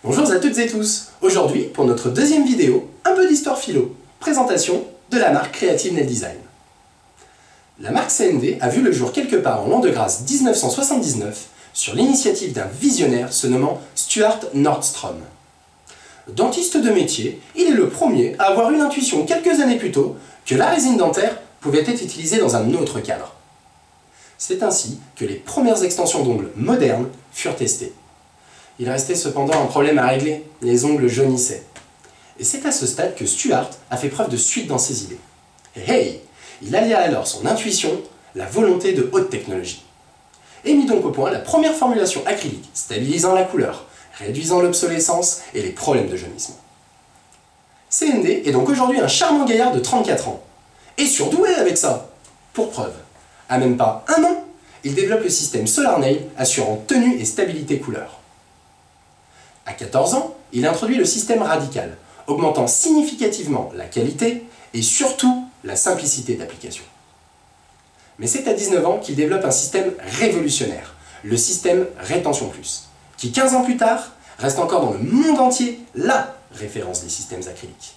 Bonjour à toutes et tous. Aujourd'hui, pour notre deuxième vidéo, un peu d'histoire philo. Présentation de la marque Creative Nail Design. La marque CND a vu le jour quelque part en l'an de grâce 1979 sur l'initiative d'un visionnaire se nommant Stuart Nordstrom. Dentiste de métier, il est le premier à avoir eu l'intuition quelques années plus tôt que la résine dentaire pouvait être utilisée dans un autre cadre. C'est ainsi que les premières extensions d'ongles modernes furent testées. Il restait cependant un problème à régler, les ongles jaunissaient. Et c'est à ce stade que Stuart a fait preuve de suite dans ses idées. Et hey, il allia alors son intuition, la volonté de haute technologie. Et mit donc au point la première formulation acrylique, stabilisant la couleur, réduisant l'obsolescence et les problèmes de jaunissement. CND est donc aujourd'hui un charmant gaillard de 34 ans. Et surdoué avec ça. Pour preuve, à même pas un an, il développe le système Solar Nail assurant tenue et stabilité couleur. À 14 ans, il introduit le système Radical, augmentant significativement la qualité et surtout la simplicité d'application. Mais c'est à 19 ans qu'il développe un système révolutionnaire, le système Rétention Plus, qui 15 ans plus tard reste encore dans le monde entier la référence des systèmes acryliques.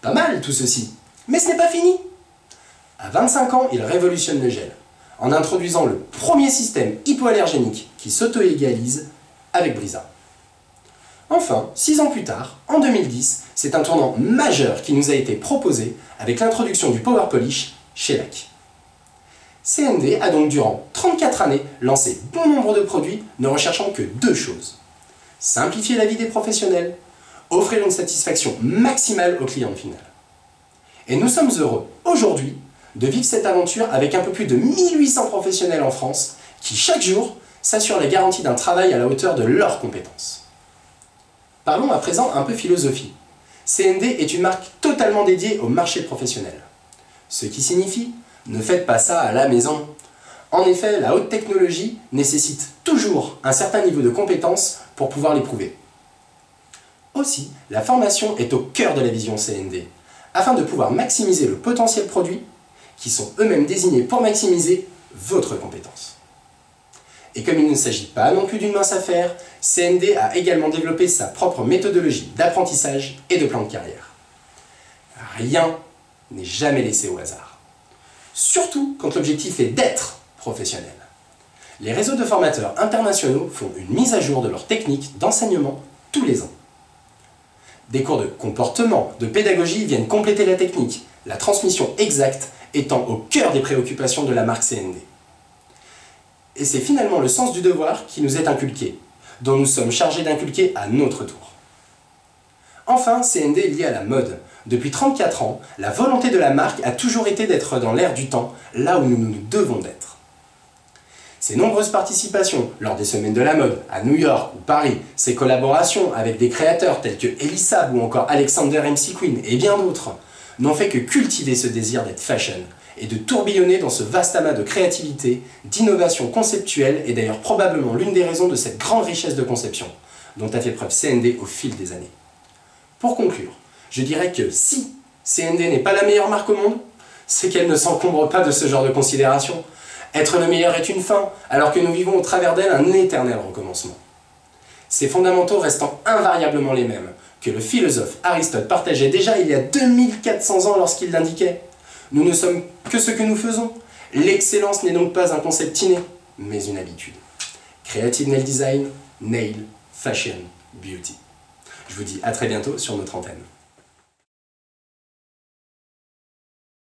Pas mal tout ceci, mais ce n'est pas fini. À 25 ans, il révolutionne le gel, en introduisant le premier système hypoallergénique qui s'auto-égalise avec Brisa. Enfin, 6 ans plus tard, en 2010, c'est un tournant majeur qui nous a été proposé avec l'introduction du Power Polish chez LAC. CND a donc durant 34 années lancé bon nombre de produits ne recherchant que deux choses. Simplifier la vie des professionnels, offrir une satisfaction maximale au client final. Et nous sommes heureux, aujourd'hui, de vivre cette aventure avec un peu plus de 1800 professionnels en France qui, chaque jour, s'assurent la garantie d'un travail à la hauteur de leurs compétences. Parlons à présent un peu philosophie. CND est une marque totalement dédiée au marché professionnel. Ce qui signifie, ne faites pas ça à la maison. En effet, la haute technologie nécessite toujours un certain niveau de compétences pour pouvoir l'éprouver. Aussi, la formation est au cœur de la vision CND, afin de pouvoir maximiser le potentiel produit, qui sont eux-mêmes désignés pour maximiser votre compétence. Et comme il ne s'agit pas non plus d'une mince affaire, CND a également développé sa propre méthodologie d'apprentissage et de plan de carrière. Rien n'est jamais laissé au hasard. Surtout quand l'objectif est d'être professionnel. Les réseaux de formateurs internationaux font une mise à jour de leurs techniques d'enseignement tous les ans. Des cours de comportement, de pédagogie viennent compléter la technique, la transmission exacte étant au cœur des préoccupations de la marque CND. Et c'est finalement le sens du devoir qui nous est inculqué, dont nous sommes chargés d'inculquer à notre tour. Enfin, CND est lié à la mode. Depuis 34 ans, la volonté de la marque a toujours été d'être dans l'air du temps, là où nous devons d'être. Ses nombreuses participations lors des semaines de la mode, à New York ou Paris, ses collaborations avec des créateurs tels que Elisab ou encore Alexander McQueen et bien d'autres, n'ont fait que cultiver ce désir d'être fashion, et de tourbillonner dans ce vaste amas de créativité, d'innovation conceptuelle et d'ailleurs probablement l'une des raisons de cette grande richesse de conception, dont a fait preuve CND au fil des années. Pour conclure, je dirais que si CND n'est pas la meilleure marque au monde, c'est qu'elle ne s'encombre pas de ce genre de considération. Être le meilleur est une fin, alors que nous vivons au travers d'elle un éternel recommencement. Ces fondamentaux restant invariablement les mêmes, que le philosophe Aristote partageait déjà il y a 2400 ans lorsqu'il l'indiquait. Nous ne sommes que ce que nous faisons. L'excellence n'est donc pas un concept inné, mais une habitude. Creative Nail Design, Nail, Fashion, Beauty. Je vous dis à très bientôt sur notre antenne.